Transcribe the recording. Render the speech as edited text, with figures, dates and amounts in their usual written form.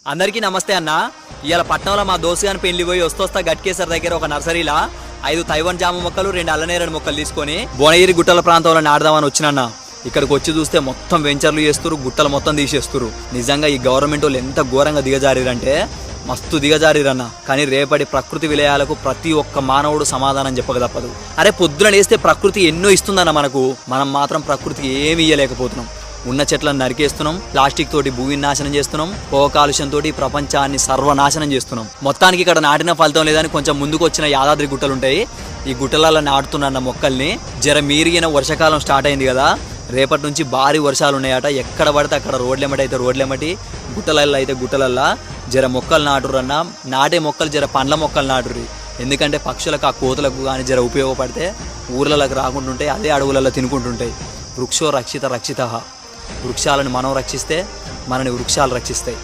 అందరికీ నమస్తే అన్న. ఇవాళ పట్నంలో మా దోస్తు గాని పెళ్లి పోయి వస్తోస్తా గట్కేసర్ దగ్గర ఒక నర్సరీలా 5 తైవాన్ జామ మొక్కలు 2 అల్లనేరేడు మొక్కలు తీసుకొని భువనగిరి గుట్టల ప్రాంతంలో నాడదామని వచ్చినన్న. ఇక్కడికి వచ్చి చూస్తే మొత్తం వెంచర్లు చేస్తురు, గుట్టలు మొత్తం తీసేస్తురు. నిజంగా ఈ గవర్నమెంట్ వాళ్ళు ఎంత ఘోరంగా దిగజారిరంటే మస్తు దిగజారిరన్న. కానీ రేపటి ప్రకృతి విలయాలకు ప్రతి ఒక్క మానవుడు సమాధానం చెప్పక తప్పదు. అరే పొద్దున లేస్తే ప్రకృతి ఎన్నో ఇస్తుందన్న మనకు, మనం మాత్రం ప్రకృతికి ఏమి ఇయ్యలేకపోతున్నాం. ఉన్న చెట్లను నరికేస్తున్నాం, ప్లాస్టిక్ తోటి భూమిని నాశనం చేస్తున్నాం, పొగ కాలుష్యంతో ప్రపంచాన్ని సర్వనాశనం చేస్తున్నాం. మొత్తానికి ఇక్కడ నాటిన ఫలితం లేదని కొంచెం ముందుకు వచ్చిన యాదాద్రి గుట్టలు ఉంటాయి. ఈ గుట్టలలో నాటుతున్న మొక్కల్ని జర మీరిగిన వర్షాకాలం స్టార్ట్ అయింది కదా, రేపటి నుంచి భారీ వర్షాలు ఉన్నాయట. ఎక్కడ పడితే అక్కడ రోడ్లెమ్మటి అయితే రోడ్లెమ్మటి, గుట్టలల్లో అయితే గుట్టలల్లా జర మొక్కలు నాటురన్నా. నాటే మొక్కలు జర పండ్ల మొక్కలు నాటుర్రి. ఎందుకంటే పక్షులకు ఆ కోతులకు కానీ జర ఉపయోగపడితే ఊర్లలోకి రాకుంటుంటాయి, అదే అడవులలో తినుకుంటుంటాయి. వృక్షో రక్షిత రక్షిత. వృక్షాలను మనం రక్షిస్తే మనని వృక్షాలు రక్షిస్తాయి.